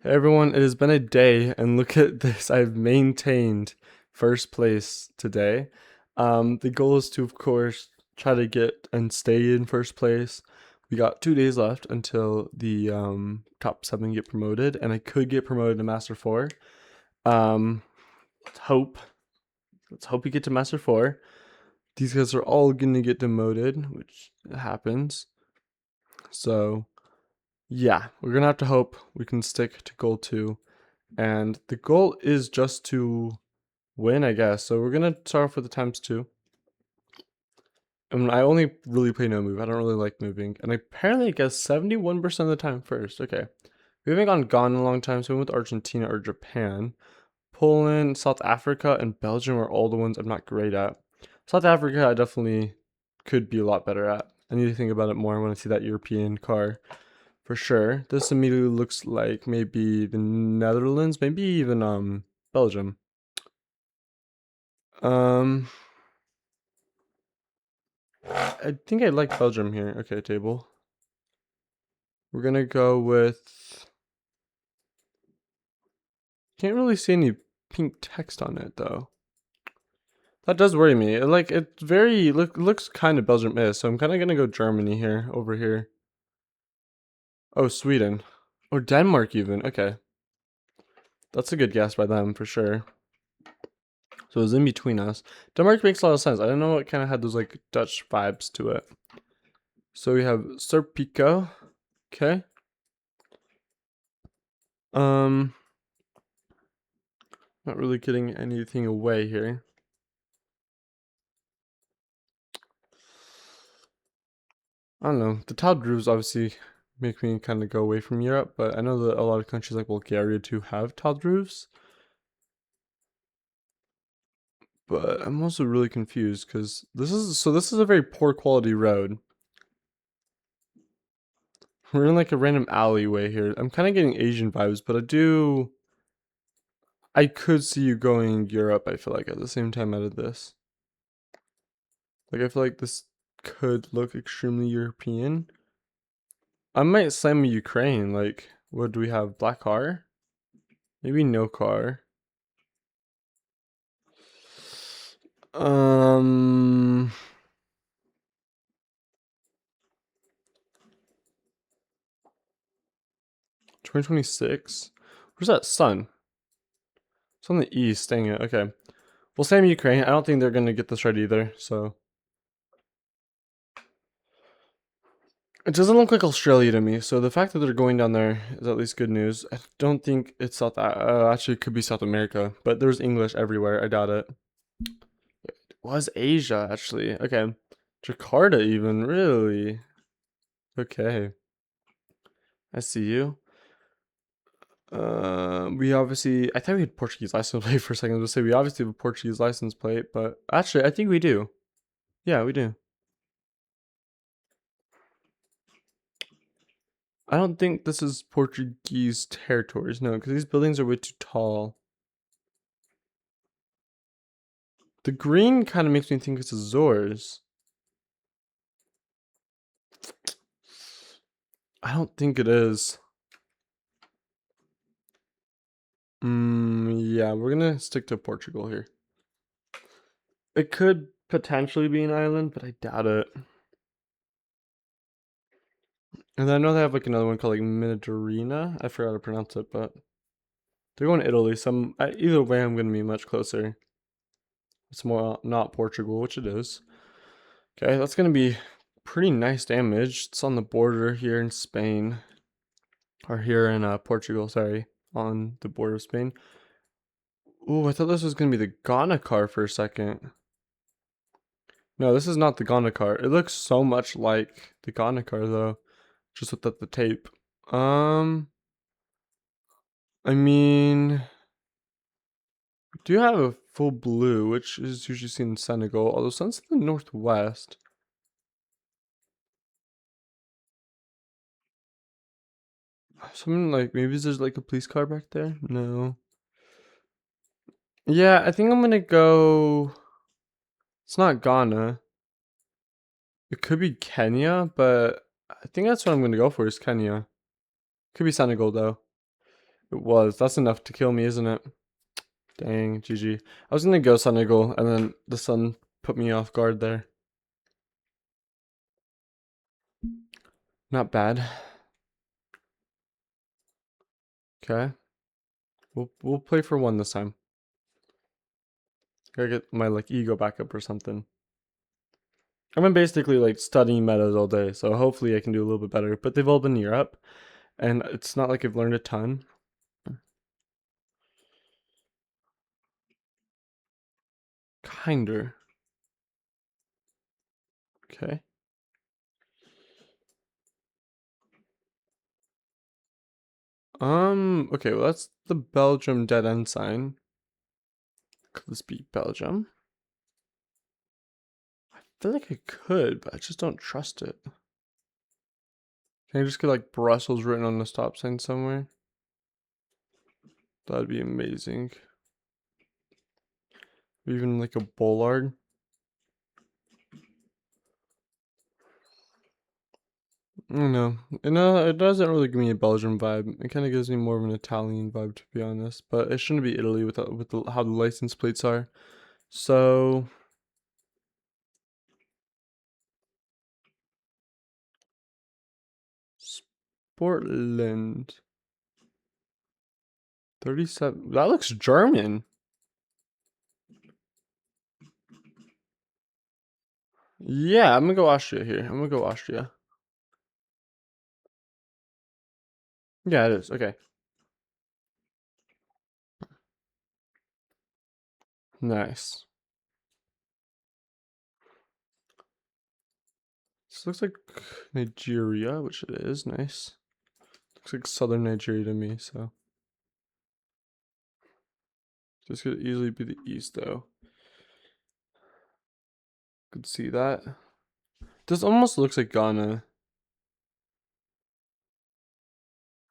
Hey everyone, it has been a day, and look at this. I've maintained first place today. The goal is to, of course, try to get and stay in first place. We got 2 days left until the top seven get promoted, and I could get promoted to Master Four. Um, let's hope. Let's hope we get to Master Four. These guys are all gonna get demoted, which happens. So yeah, we're gonna have to hope we can stick to goal two. And the goal is just to win, I guess. So we're gonna start off with the times two. And I only really play no move. I don't really like moving. And apparently I guess 71% of the time first. Okay. We haven't gone in a long time, so we went with Argentina or Japan. Poland, South Africa, and Belgium are all the ones I'm not great at. South Africa I definitely could be a lot better at. I need to think about it more when I see that European car. For sure. This immediately looks like maybe the Netherlands, maybe even Belgium. Um I think I like Belgium here. Okay, table. We're gonna go with. Can't really see any pink text on it though. That does worry me. It's very looks kind of Belgium-ish, so I'm kind of gonna go Germany here over here. Oh, Sweden or Denmark even. Okay, that's a good guess by them for sure. So it was in between us. Denmark makes a lot of sense. I don't know what kind of had those like Dutch vibes to it. So we have Serpico. Okay. Um, not really getting anything away here. I don't know. The tiled roofs obviously make me kind of go away from Europe, but I know that a lot of countries like Bulgaria too have tiled roofs. But I'm also really confused because this is a very poor quality road. We're in like a random alleyway here. I'm kind of getting Asian vibes, but I could see you going Europe, I feel like, at the same time out of this. Like I feel like this could look extremely European. I might slam Ukraine, like what do we have? Black car? Maybe no car. Um, 2026. Where's that sun? It's on the east. Dang it. Okay. Well, same Ukraine. I don't think they're gonna get this right either. So it doesn't look like Australia to me. So the fact that they're going down there is at least good news. I don't think it's actually, it could be South America, but there's English everywhere. I doubt it. It was Asia actually. Okay. Jakarta even really. Okay. I see you. We obviously, I thought we had Portuguese license plate for a second. I was gonna say we obviously have a Portuguese license plate, but actually, I think we do. Yeah, we do. I don't think this is Portuguese territories, no, because these buildings are way too tall. The green kind of makes me think it's Azores. I don't think it is. Yeah, we're gonna stick to Portugal here. It could potentially be an island, but I doubt it. And I know they have like another one called like Mediterranean. I forgot how to pronounce it, but they're going to Italy. Either way, I'm gonna be much closer. It's more not Portugal, which it is. Okay, that's gonna be pretty nice damage. It's on the border here in Spain, or here in Portugal. Sorry, on the border of Spain. Ooh, I thought this was gonna be the Ghana car for a second. No, this is not the Ghana car. It looks so much like the Ghana car though, just without the tape. Um, I mean, we do have a full blue, which is usually seen in Senegal, although since the northwest. Something like maybe there's like a police car back there? No. Yeah, I think I'm gonna go. It's not Ghana. It could be Kenya, but I think that's what I'm gonna go for is Kenya. Could be Senegal though. It was. That's enough to kill me, isn't it? Dang, GG. I was gonna go Sun Eagle, and then the sun put me off guard there. Not bad. Okay. We'll play for one this time. Gotta get my like ego back up or something. I've been basically like studying metas all day, so hopefully I can do a little bit better. But they've all been Europe, and it's not like I've learned a ton. Kinder. Okay. Okay, well that's the Belgium dead end sign. Could this be Belgium? I feel like I could, but I just don't trust it. Can I just get like Brussels written on the stop sign somewhere? That'd be amazing. Even like a bollard. I don't know. It doesn't really give me a Belgian vibe. It kind of gives me more of an Italian vibe, to be honest. But it shouldn't be Italy with how the license plates are. So Portland 37. That looks German. Yeah, I'm gonna go Austria here. I'm gonna go Austria. Yeah, it is. Okay. Nice. This looks like Nigeria, which it is. Nice. Looks like southern Nigeria to me, so. This could easily be the east, though. Could see that. This almost looks like Ghana.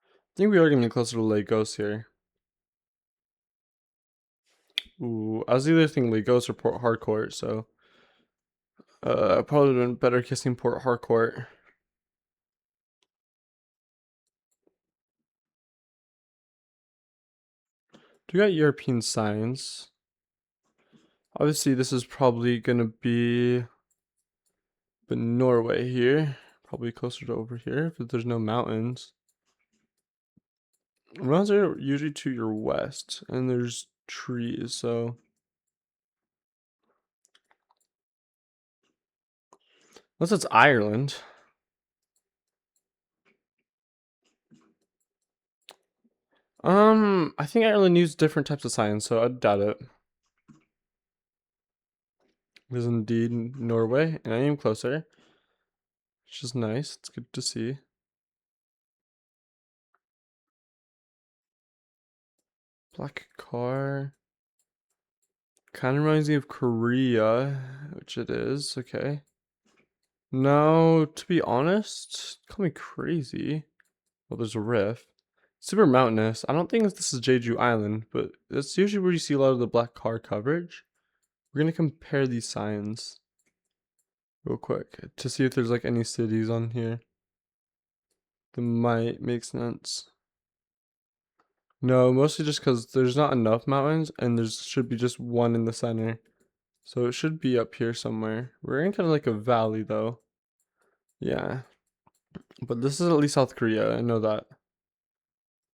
I think we are getting closer to Lagos here. Ooh, I was either thinking Lagos or Port Harcourt, so probably been better kissing Port Harcourt. Do we got European signs? Obviously, this is probably gonna be the Norway here, probably closer to over here, but there's no mountains. Mountains are usually to your west, and there's trees, so. Unless it's Ireland. I think Ireland uses different types of signs, so I doubt it. It is indeed Norway, and I am closer, which is nice. It's good to see. Black car. Kind of reminds me of Korea, which it is. Okay. No, to be honest, call me crazy. Well, there's a rift. Super mountainous. I don't think this is Jeju Island, but that's usually where you see a lot of the black car coverage. We're gonna compare these signs real quick to see if there's like any cities on here that might make sense. No, mostly just because there's not enough mountains and there should be just one in the center. So it should be up here somewhere. We're in kind of like a valley though. Yeah. But this is at least South Korea, I know that.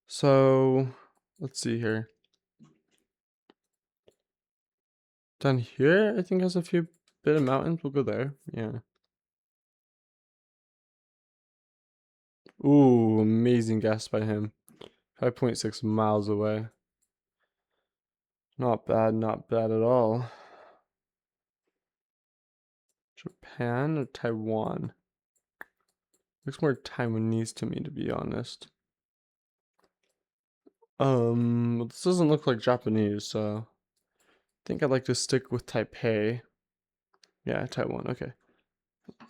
So let's see here. Down here, I think has a few bit of mountains. We'll go there. Yeah. Ooh, amazing guess by him. 5.6 miles away. Not bad at all. Japan or Taiwan? Looks more Taiwanese to me, to be honest. This doesn't look like Japanese, so I think I'd like to stick with Taipei. Yeah, Taiwan, okay.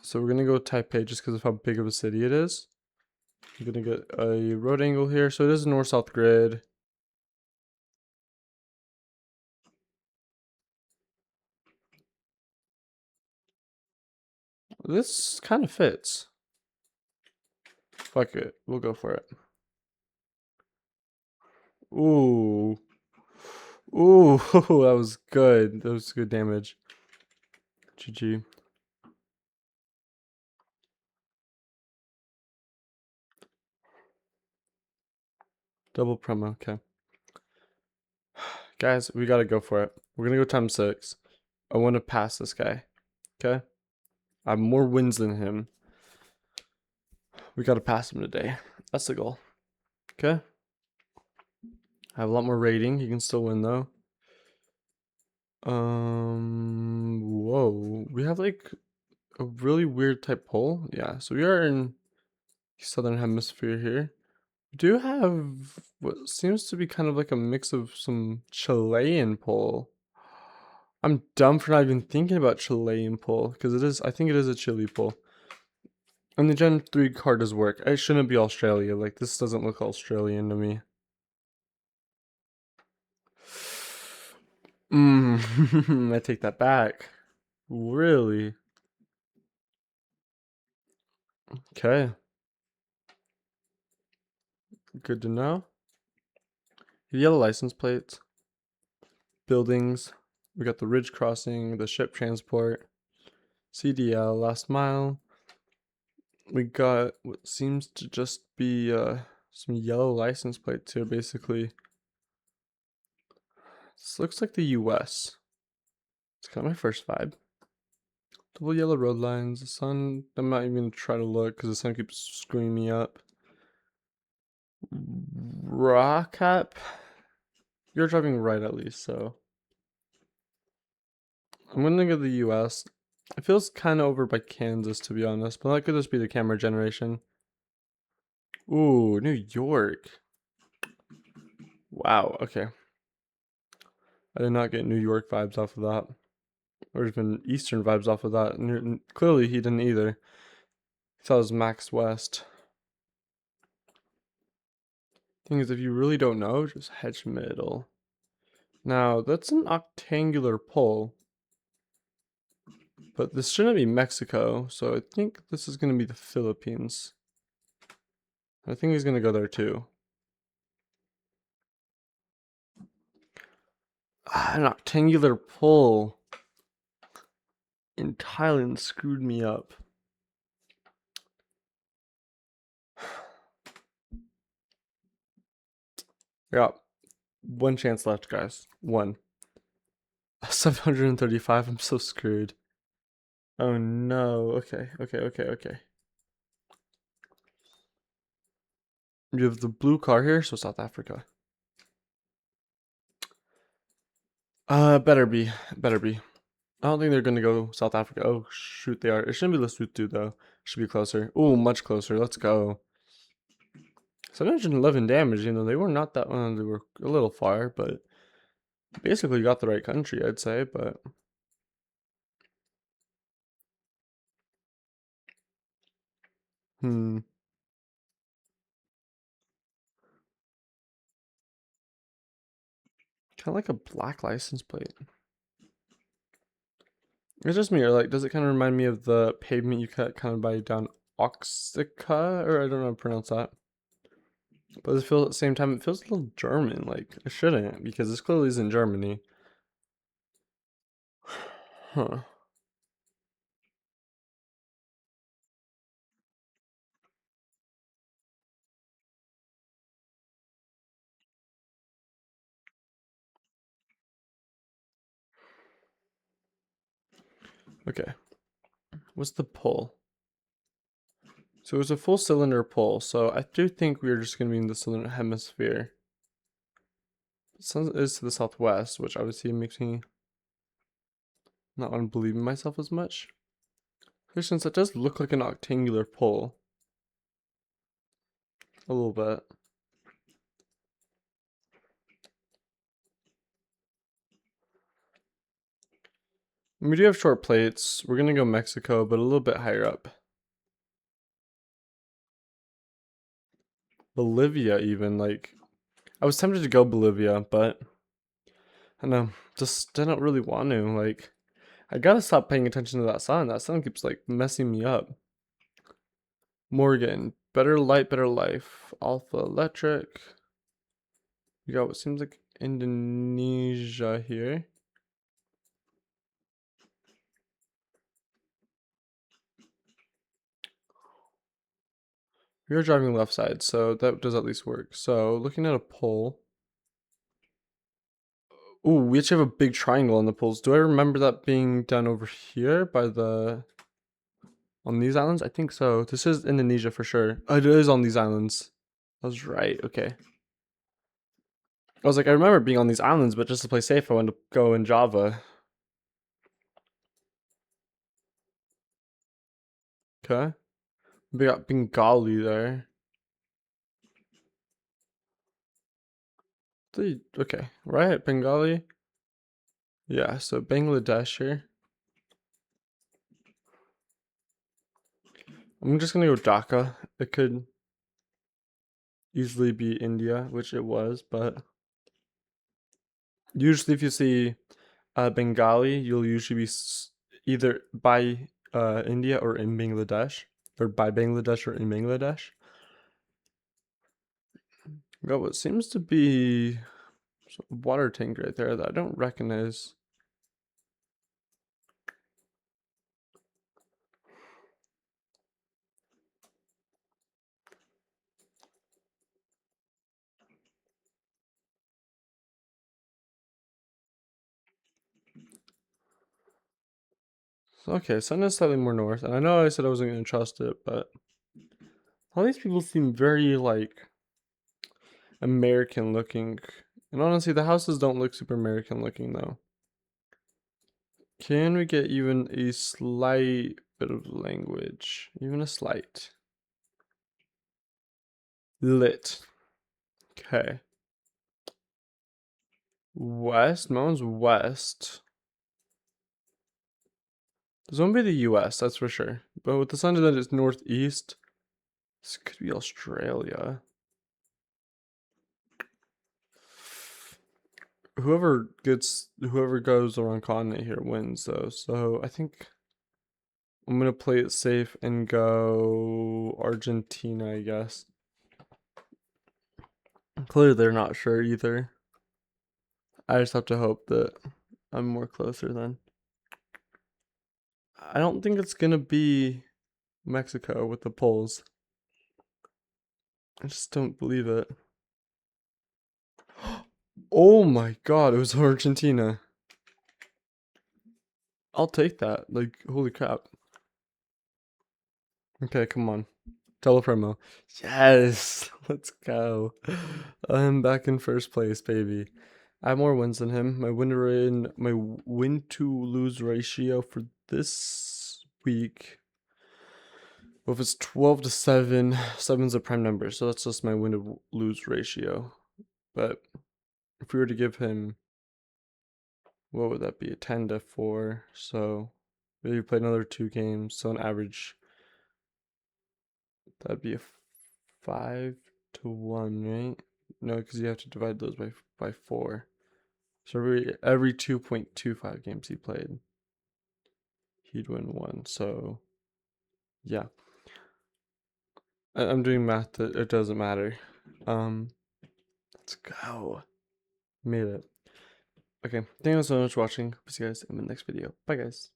So we're gonna go with Taipei just because of how big of a city it is. I'm gonna get a road angle here. So it is a north-south grid. This kind of fits. Fuck it, we'll go for it. Ooh. Ooh, that was good. That was good damage. GG. Double promo, okay. Guys, we gotta go for it. We're gonna go times 6. I want to pass this guy. Okay? I have more wins than him. We gotta pass him today. That's the goal. Okay? I have a lot more rating. He can still win though. Whoa. We have like a really weird type pole. Yeah, so we are in Southern Hemisphere here. We do have what seems to be kind of like a mix of some Chilean pole. I'm dumb for not even thinking about Chilean pole because I think it is a Chile pole. And the Gen 3 card does work. It shouldn't be Australia. Like, this doesn't look Australian to me. I take that back. Really? Okay. Good to know. Yellow license plates. Buildings. We got the Ridge Crossing, the ship transport, CDL, last mile. We got what seems to just be some yellow license plates here, basically. This looks like the US. It's kind of my first vibe. Double yellow road lines. The sun. I'm not even gonna try to look because the sun keeps screwing me up. Rockap. You're driving right at least, so I'm gonna go to the US. It feels kind of over by Kansas, to be honest, but that could just be the camera generation. Ooh, New York. Wow, okay. I did not get New York vibes off of that. Or even Eastern vibes off of that. And clearly he didn't either. He thought it was Max West. Thing is, if you really don't know, just hedge middle. Now, that's an octangular pole. But this shouldn't be Mexico, so I think this is going to be the Philippines. I think he's going to go there too. An octangular pole in Thailand screwed me up. I got one chance left, guys. One. 735, I'm so screwed. Oh no, okay. You have the blue car here, so South Africa. Better be. I don't think they're gonna go South Africa. Oh shoot, they are. It shouldn't be Lesotho though. It should be closer. Oh, much closer. Let's go. 711 damage. You know, they were not that one. They were a little far, but basically got the right country, I'd say. But kind of like a black license plate. It's just me, or like, does it kind of remind me of the pavement you cut kind of by down Oxica, or I don't know how to pronounce that. But it feels at the same time, it feels a little German. Like it shouldn't, because this clearly is in Germany. Huh. Okay. What's the pull? So it was a full cylinder pull, so I do think we're just going to be in the southern hemisphere. The sun is to the southwest, which obviously makes me not want to believe in myself as much. Since it does look like an octangular pull. A little bit. We do have short plates. We're going to go Mexico, but a little bit higher up. Bolivia even, like, I was tempted to go Bolivia, but I don't know, just didn't really want to, like, I gotta stop paying attention to that sun keeps, like, messing me up. Morgan, better light, better life, Alpha Electric, We got what seems like Indonesia here. We are driving left side, so that does at least work. So looking at a pole. Ooh, we actually have a big triangle on the poles. Do I remember that being done over here by the... on these islands? I think so. This is Indonesia for sure. Oh, it is on these islands. I was right, okay. I was like, I remember being on these islands, but just to play safe, I wanted to go in Java. Okay. We got Bengali there. Okay, right, Bengali. Yeah, so Bangladesh here. I'm just gonna go Dhaka. It could easily be India, which it was, but usually if you see Bengali, you'll usually be either by India or in Bangladesh, or by Bangladesh or in Bangladesh. Got what seems to be a water tank right there that I don't recognize. Okay, sun is slightly more north, and I know I said I wasn't going to trust it, but all these people seem very, like, American looking. And honestly, the houses don't look super American looking, though. Can we get even a slight bit of language? Even a slight. Lit. Okay. West? Mountains west. This won't be the US, that's for sure. But with the sun that is northeast, this could be Australia. Whoever goes around continent here wins though. So I think I'm gonna play it safe and go Argentina, I guess. Clearly they're not sure either. I just have to hope that I'm more closer then. I don't think it's gonna be Mexico with the polls. I just don't believe it. Oh my god, it was Argentina. I'll take that. Like, holy crap. Okay, come on. Telepromo. Yes! Let's go. I'm back in first place, baby. I have more wins than him. My win to lose ratio for this week. Well, if it's 12 to 7, 7's a prime number, so that's just my win to lose ratio. But if we were to give him, what would that be? A 10 to 4. So maybe play another 2 games. So on average, that'd be a 5 to 1, right? No, because you have to divide those by 4. So every 2.25 games he played, he'd win 1. So yeah, I'm doing math that it doesn't matter. Let's go. Made it. Okay, thank you so much for watching. See you guys in the next video. Bye guys.